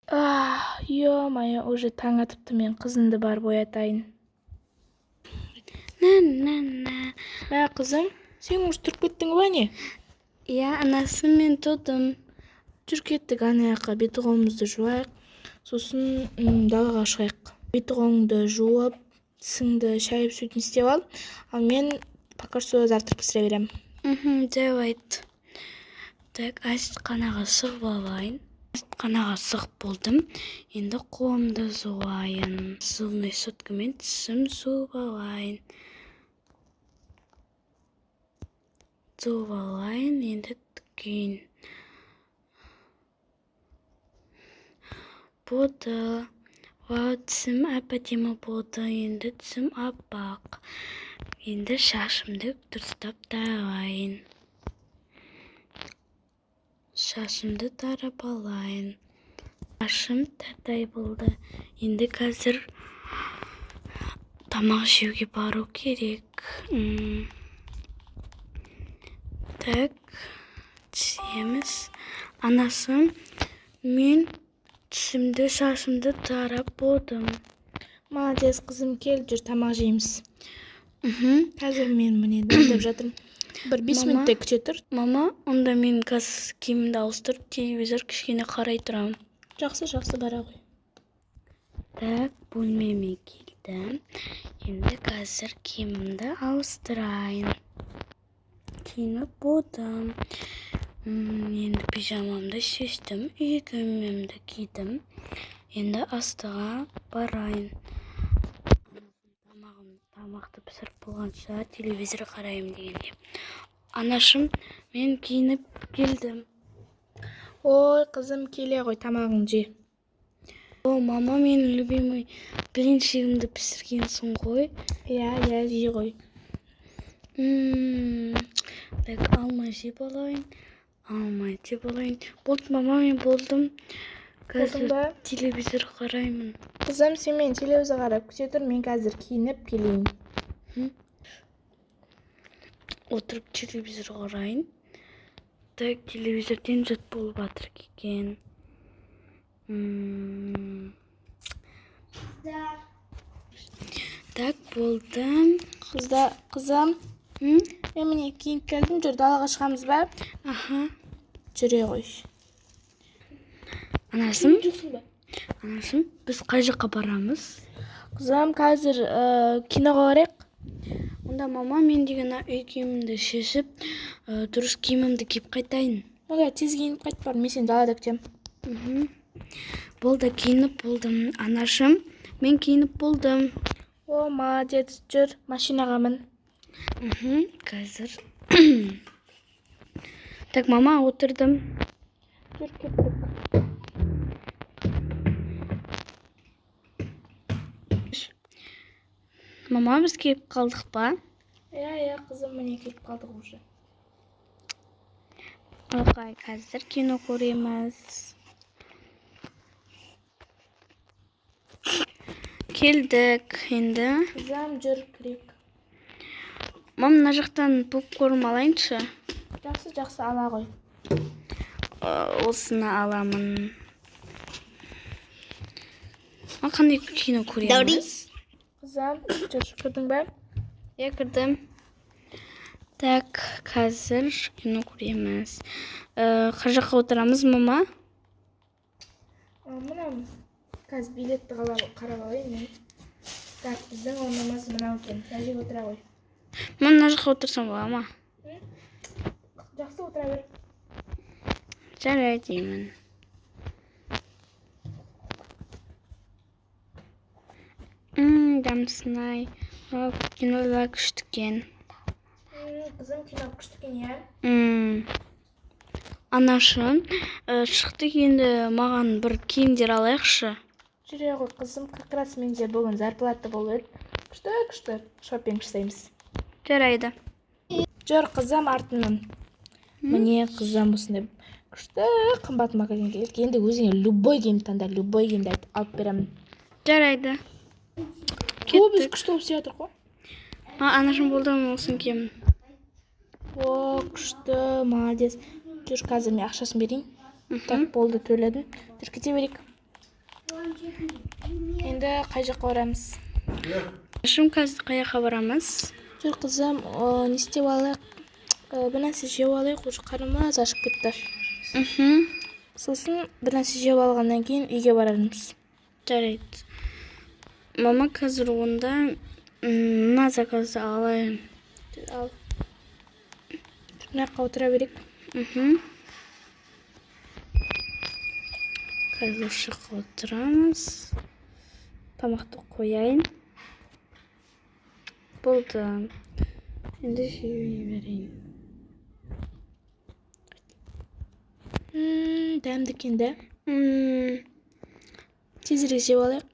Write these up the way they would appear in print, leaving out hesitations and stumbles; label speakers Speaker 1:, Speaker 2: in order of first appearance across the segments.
Speaker 1: Ё-моё, уже таң атыпты, мен кызымды барып оятайын. Мә, кызым, сен уж туруп кеттиң бе?
Speaker 2: Иә, анасын мен тудым.
Speaker 1: Жүр кеттик, ана жака бет колуңузду жууайык, сосын далага чыгайык. Бет колуңду жууп, тисиңди шайып сүтүн истеп ал мен пока что завтрак пişire берем.
Speaker 2: Жарайт. Так, ашканага чыгып алайын. Ашканага чыгып болдум. Энди колумду жууайын. Зубный щетка менен тишимди жууп алайын. Энди кийин. Болду. Тишим апатема болду. Энди тишим аппак. Энди шашымды дурустап тарайын. Шашымды тарап алайын. Шашым тартай болду. Энди азыр тамак жеуге баруу керек. Так, тишемиз. Анасым, мен тишимди, шашымды тарап болдум.
Speaker 1: Молодец, кызым, кел, жүр тамак жейбиз. Азыр мен міне дайындап жатырмын. Бір 5 минуттай күтө тур.
Speaker 2: Мама, онда мен қазір киімімді ауыстырып, телевизор кішкене қарай тұрамын.
Speaker 1: Жақсы, бара ғой.
Speaker 2: Так, бөлмеме келдім. Енді қазір киімімді ауыстырайын. Киініп болдым. Енді пижамамды шештім, үй киімімді кидім. Енді астыға барайын. Тамақты пісіріп болғанша телевизор қарайым дегенде. Анашым, мен киініп келдім.
Speaker 1: Ой, кызым, келе ғой, тамағың же.
Speaker 2: О, мама, менің любимый блинчигімді пісіргенсің ғой.
Speaker 1: Иә, жей ғой.
Speaker 2: Так, алмай жеп алайын. Болды, мама, мен болдым. Қазір телевизор қараймын.
Speaker 1: Кызым, сен мен телевизор қарап күте тұр, мен қазір киініп келейін.
Speaker 2: Отырып телевизор қарайын. Так, телевизорден жат болып жатыр екен. Так, болдым.
Speaker 1: Қызым, мен міне киініп келдім, жүр далаға шығамыз ба? Жүре ғой.
Speaker 2: Анашым, біз қай жаққа барамыз?
Speaker 1: Қызым, қазір киноға барайық.
Speaker 2: Онда мама, мен деген үй киімімді шешіп, дұрыс киімімді киіп қайтайын.
Speaker 1: Ода, тез киініп қайт бар, мен сен далада күтем.
Speaker 2: Болды, киініп болдым. Анашым, мен киініп болдым.
Speaker 1: О, молодец, жүр, машинаға мін.
Speaker 2: Қазір. Так, мама, отырдым.
Speaker 1: Жүр, кеттік.
Speaker 2: Мама, біз келіп қалдық па?
Speaker 1: Иә, қызым, міне келіп қалдық уже.
Speaker 2: Окей, қазір кино көреміз. Келдік, енді.
Speaker 1: Қызым, жүр, кірейік.
Speaker 2: Мам, мына жақтан попкорн алайыншы.
Speaker 1: Жақсы, ала ғой.
Speaker 2: Осыны аламын. Қандай кино көреміз?
Speaker 1: Қызым, жүр, кірдің бе?
Speaker 2: Иә, кірдім. Так, қазір кино көреміз. Қай жаққа отырамыз, мама?
Speaker 1: Мынау, қазір билетті қарап алайын мен. Так, біздің орнымыз мынау екен. Мына жерге отыра ғой.
Speaker 2: Мына жаққа отырсам бола ма?
Speaker 1: Жақсы, отыра бер.
Speaker 2: Жарайды деймін. Дамсынай. Кинода күшті екен.
Speaker 1: Қызым, кино күшті екен, иә?
Speaker 2: Анашым, шықты енді маған бір киімдер алайықшы.
Speaker 1: Жүре ғой, қызым, как раз менде бүгін зарплата болып еді. Күшті шопинг жасаймыз.
Speaker 2: Жарайды.
Speaker 1: Жүр, қызым, артынан. Міне, қызым, осындай күшті қымбат магазинге келдік. Енді өзіңе любой киім таңда, любой киімді алып беремін.
Speaker 2: Жарайды.
Speaker 1: Біз күшті болып сиятыр ғой.
Speaker 2: Анашым, болды ма осың киім?
Speaker 1: О, күшті, молодец. Жүр, қазір мен ақшасын берейін. Так, болды, төледім. Жүр, кете берейік. Endi qay жаққа барамыз?
Speaker 2: Анашым қазір қаяққа барамыз?
Speaker 1: Жүр қызым, не істеп алайық? Bir нәрсе жеп алайық, уже қарнымыз ашып кетті. Сосын бір нәрсе жеп алғаннан кейін үйге барармыз.
Speaker 2: Жарайды. Мама қазір онда мына заказды алайын.
Speaker 1: Ал. Мына жаққа отыра берейік.
Speaker 2: Қазір шыққа отырамыз. Тамақты қояйын. Болды. Енді жей берейін.
Speaker 1: Дәмді екен де. Тезірек жеп алайық.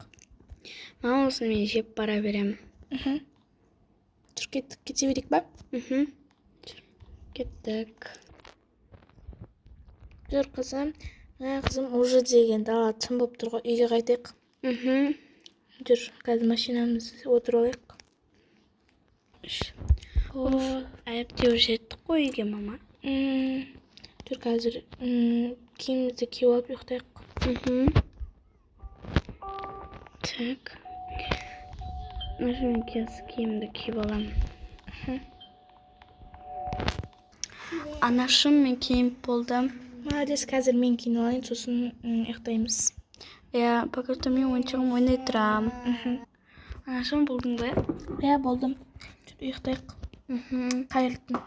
Speaker 2: Мама осыны мен жеп бара берем.
Speaker 1: Жүр кеттік, кете берейік ба?
Speaker 2: Кеттік.
Speaker 1: Жүр қызым. Қызым уже деген дала түн болып тұр ғой, үйге қайтайық. Жүр, қазір машинамызды отырып алайық.
Speaker 2: Әбдеуір жеттік қой үйге, мама.
Speaker 1: Жүр, қазір киімімізді киіп алып ұйықтайық.
Speaker 2: Так. Мен қазір киімді киіп алам. Анашым, мен киініп болдым.
Speaker 1: Молодец, қазір мен киініп алайын, сосын ұйықтаймыз.
Speaker 2: Иә, пока что мен ойыншығым ойнай тұрам. Анашым, болдың ба?
Speaker 1: Иә, болдым. Жүр, ұйықтайық. Қайырлы түн.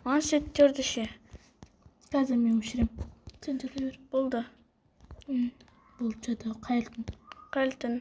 Speaker 2: Маған сеттерді ше.
Speaker 1: Қазір мен өшірем. Сен жата бер.
Speaker 2: Болды.
Speaker 1: Болды, жата. Қайырлы түн.
Speaker 2: Қайырлы түн.